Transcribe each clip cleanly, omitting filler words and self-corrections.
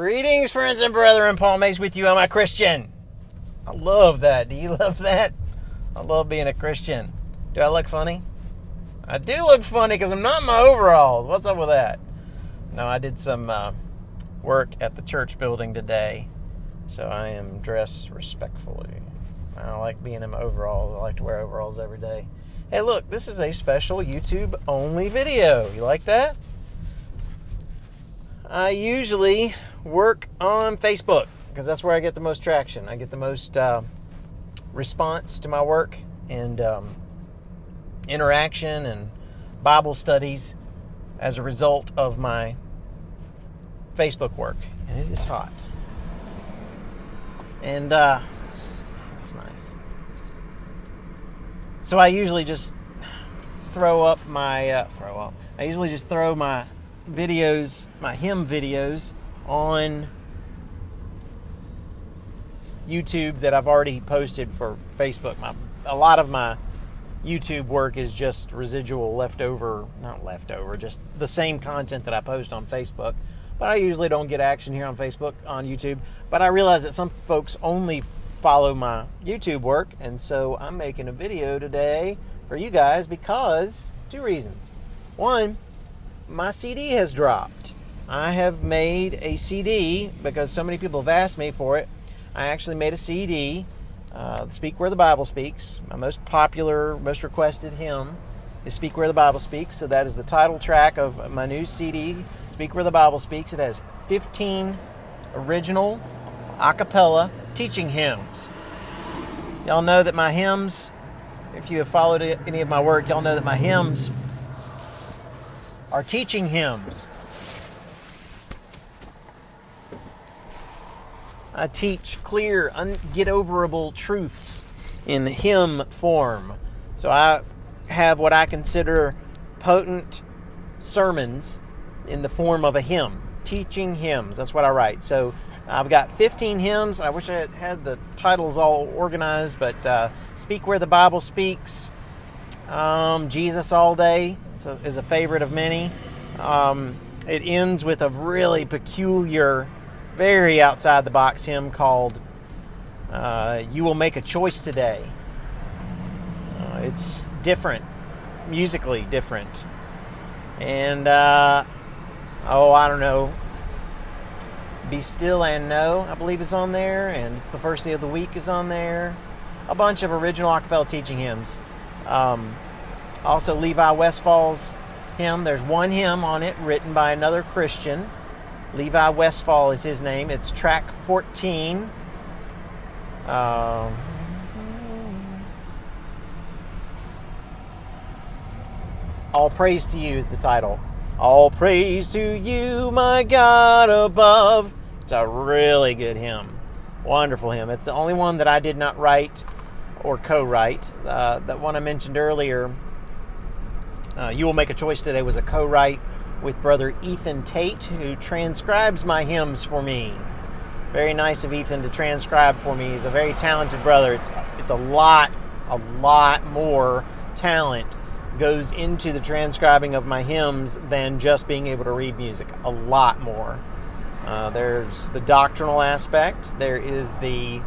Greetings, friends and brethren. Paul Mays with you. I'm a Christian. I love that. Do you love that? I love being a Christian. Do I look funny? I do look funny because I'm not in my overalls. What's up with that? No, I did some work at the church building today, so I am dressed respectfully. I don't like being in my overalls. I like to wear overalls every day. Hey, look, this is a special YouTube-only video. You like that? I usually work on Facebook because that's where I get the most traction. I get the most response to my work and interaction and Bible studies as a result of my Facebook work. And it is hot. And that's nice. So I usually just throw my videos, my hymn videos on YouTube that I've already posted for Facebook. A lot of my YouTube work is just residual just the same content that I post on Facebook. But I usually don't get action here on Facebook, on YouTube. But I realize that some folks only follow my YouTube work, and so I'm making a video today for you guys because two reasons. One, my CD has dropped. I have made a CD because so many people have asked me for it. I actually made a CD, Speak Where the Bible Speaks. My most popular, most requested hymn is Speak Where the Bible Speaks. So that is the title track of my new CD, Speak Where the Bible Speaks. It has 15 original a cappella teaching hymns. Y'all know that my hymns, if you have followed any of my work, y'all know that my hymns are teaching hymns. I teach clear, unget-overable truths in hymn form. So I have what I consider potent sermons in the form of a hymn, teaching hymns. That's what I write. So I've got 15 hymns. I wish I had the titles all organized, but Speak Where the Bible Speaks, Jesus All Day is a favorite of many. It ends with a really peculiar, very outside the box hymn called You Will Make a Choice Today. It's different, musically different. And, I don't know, Be Still and Know, I believe is on there, and It's the First Day of the Week is on there. A bunch of original a cappella teaching hymns. Also Levi Westfall's hymn. There's one hymn on it written by another Christian. Levi Westfall is his name. It's track 14. All Praise to You is the title. All praise to you, my God above. It's a really good hymn. Wonderful hymn. It's the only one that I did not write or co-write. That one I mentioned earlier, You Will Make a Choice Today, was a co-write with Brother Ethan Tate, who transcribes my hymns for me. Very nice of Ethan to transcribe for me. He's a very talented brother. It's a lot more talent goes into the transcribing of my hymns than just being able to read music. A lot more. There's the doctrinal aspect. There is the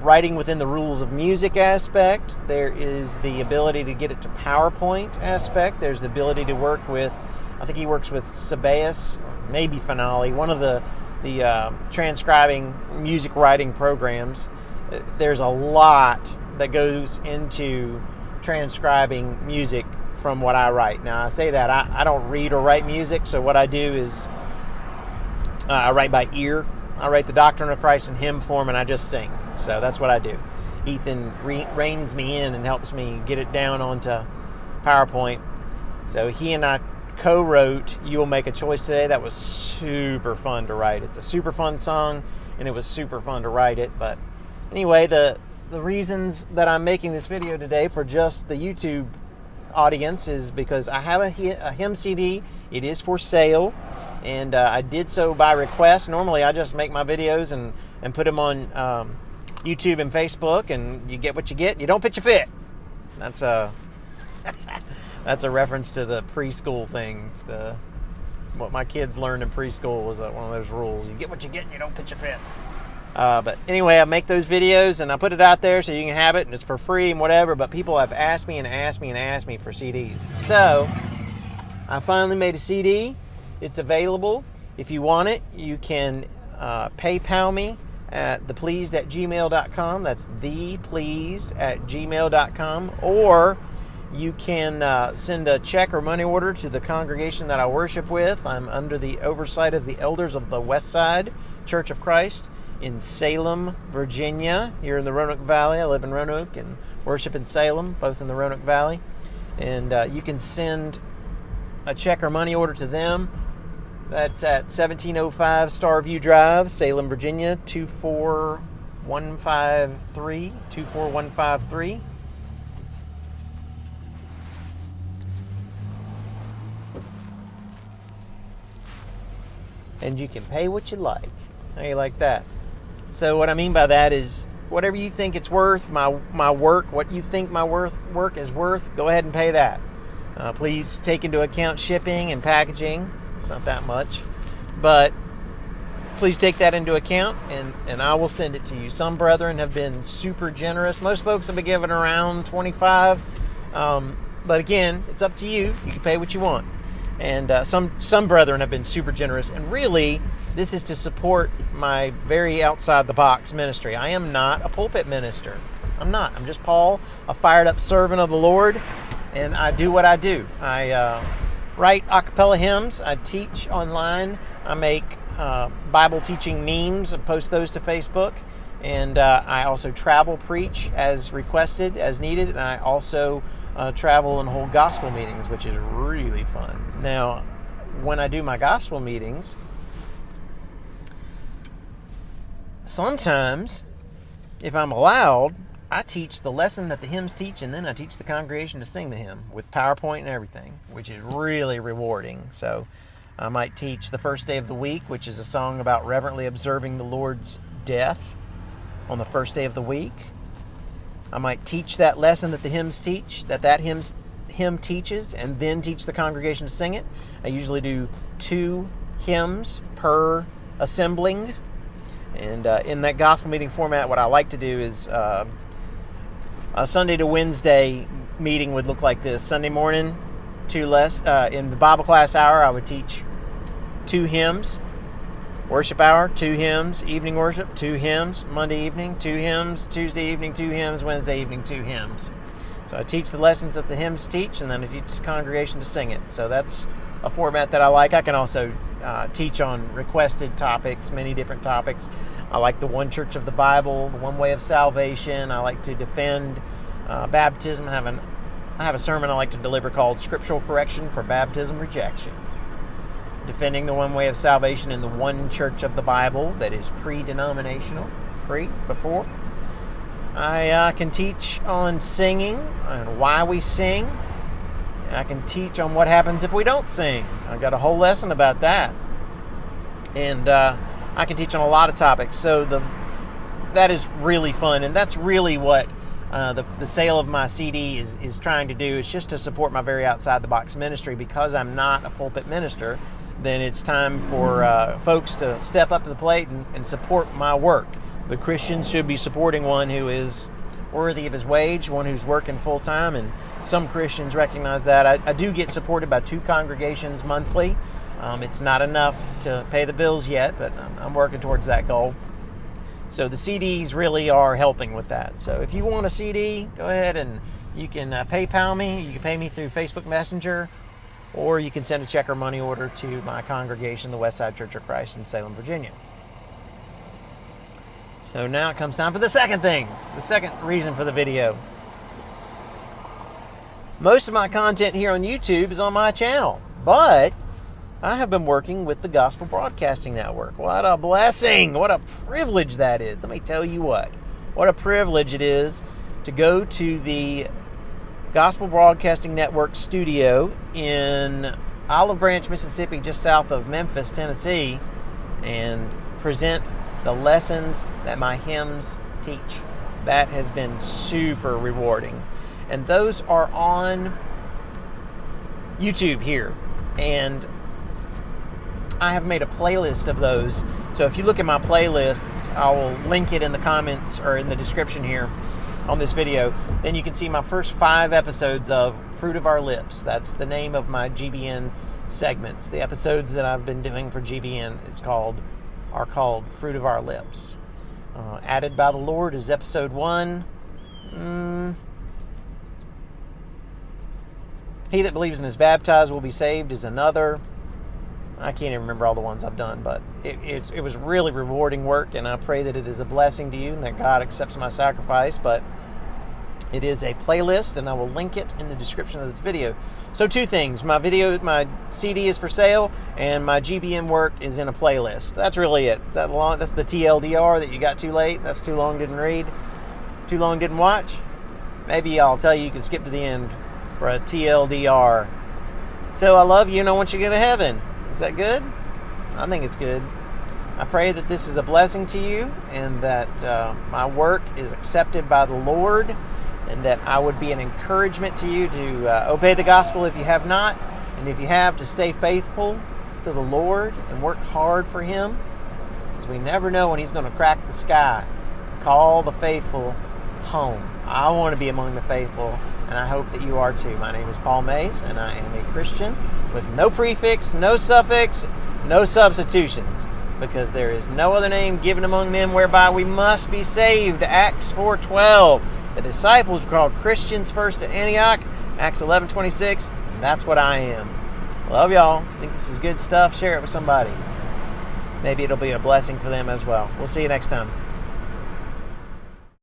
writing within the rules of music aspect. There is the ability to get it to PowerPoint aspect. There's the ability to work with, I think he works with Sabaeus, maybe Finale, one of the transcribing music writing programs. There's a lot that goes into transcribing music from what I write. Now I say that I don't read or write music, so what I do is I write by ear. I write the Doctrine of Christ in hymn form and I just sing. So that's what I do. Ethan reins me in and helps me get it down onto PowerPoint. So he and I co-wrote You Will Make a Choice Today. That was super fun to write. It's a super fun song and it was super fun to write it. But anyway, the reasons that I'm making this video today for just the YouTube audience is because I have a hymn CD. It is for sale. And I did so by request. Normally I just make my videos and put them on YouTube and Facebook, and you get what you get. You don't pitch a fit. That's a reference to the preschool thing. what my kids learned in preschool was one of those rules. You get what you get and you don't pitch a fit. But anyway, I make those videos and I put it out there so you can have it, and it's for free and whatever, but people have asked me and asked me and asked me for CDs. So I finally made a CD. It's available. If you want it, you can PayPal me at thepleased@gmail.com. That's thepleased@gmail.com. Or you can send a check or money order to the congregation that I worship with. I'm under the oversight of the elders of the West Side Church of Christ in Salem, Virginia. Here in the Roanoke Valley. I live in Roanoke and worship in Salem, both in the Roanoke Valley. And you can send a check or money order to them. That's at 1705 Starview Drive, Salem, Virginia, 24153. And you can pay what you like. How you like that? So what I mean by that is whatever you think it's worth, my work, what you think my work is worth, go ahead and pay that. Please take into account shipping and packaging. It's not that much, but please take that into account, and I will send it to you. Some brethren have been super generous. Most folks have been giving around $25, but again, it's up to you. You can pay what you want. And some brethren have been super generous, and really, this is to support my very outside-the-box ministry. I am not a pulpit minister. I'm not. I'm just Paul, a fired-up servant of the Lord, and I do what I do. I write a cappella hymns. I teach online. I make Bible teaching memes and post those to Facebook. And I also travel preach as requested, as needed. And I also travel and hold gospel meetings, which is really fun. Now, when I do my gospel meetings, sometimes, if I'm allowed, I teach the lesson that the hymns teach, and then I teach the congregation to sing the hymn with PowerPoint and everything, which is really rewarding. So I might teach the first day of the week, which is a song about reverently observing the Lord's death on the first day of the week. I might teach that lesson that the hymns teach, that hymn teaches, and then teach the congregation to sing it. I usually do 2 hymns per assembling. And in that gospel meeting format, what I like to do is a Sunday to Wednesday meeting would look like this. Sunday morning, in the Bible class hour, I would teach 2 hymns. Worship hour, 2 hymns. Evening worship, 2 hymns. Monday evening, 2 hymns. Tuesday evening, 2 hymns. Wednesday evening, 2 hymns. So I teach the lessons that the hymns teach, and then I teach the congregation to sing it. So that's a format that I like. I can also teach on requested topics, many different topics. I like the one church of the Bible, the one way of salvation. I like to defend baptism. I have a sermon I like to deliver called Scriptural Correction for Baptism Rejection. Defending the one way of salvation in the one church of the Bible that is pre-denominational, before. I can teach on singing and why we sing. I can teach on what happens if we don't sing. I got a whole lesson about that. And I can teach on a lot of topics. So that is really fun. And that's really what the sale of my CD is trying to do. It's just to support my very outside-the-box ministry. Because I'm not a pulpit minister, then it's time for folks to step up to the plate and support my work. The Christians should be supporting one who is worthy of his wage, one who's working full-time, and some Christians recognize that. I do get supported by 2 congregations monthly. It's not enough to pay the bills yet, but I'm working towards that goal. So the CDs really are helping with that. So if you want a CD, go ahead and you can PayPal me. You can pay me through Facebook Messenger, or you can send a check or money order to my congregation, the West Side Church of Christ in Salem, Virginia. So now it comes time for the second thing, the second reason for the video. Most of my content here on YouTube is on my channel, but I have been working with the Gospel Broadcasting Network. What a blessing! What a privilege that is. Let me tell you what a privilege it is to go to the Gospel Broadcasting Network studio in Olive Branch, Mississippi, just south of Memphis, Tennessee, and present the lessons that my hymns teach. That has been super rewarding. And those are on YouTube here. And I have made a playlist of those. So if you look at my playlists, I will link it in the comments or in the description here on this video. Then you can see my first 5 episodes of Fruit of Our Lips. That's the name of my GBN segments. The episodes that I've been doing for GBN are called Fruit of Our Lips. Added by the Lord is episode 1. He that believes and is baptized will be saved is another. I can't even remember all the ones I've done, but it was really rewarding work, and I pray that it is a blessing to you and that God accepts my sacrifice. But it is a playlist, and I will link it in the description of this video. So 2 things. My CD is for sale, and my GBN work is in a playlist. That's really it. Is that long? That's the TLDR that you got too late? That's too long didn't read? Too long didn't watch? Maybe I'll tell you can skip to the end for a TLDR. So I love you, and I want you to go to heaven. Is that good? I think it's good. I pray that this is a blessing to you, and that my work is accepted by the Lord, and that I would be an encouragement to you to obey the gospel if you have not, and if you have, to stay faithful to the Lord and work hard for Him, because we never know when He's going to crack the sky. Call the faithful home. I want to be among the faithful, and I hope that you are too. My name is Paul Mays, and I am a Christian with no prefix, no suffix, no substitutions, because there is no other name given among men whereby we must be saved. Acts 4:12. The disciples were called Christians first at Antioch. Acts 11:26. And that's what I am. Love y'all. If you think this is good stuff, share it with somebody. Maybe it'll be a blessing for them as well. We'll see you next time.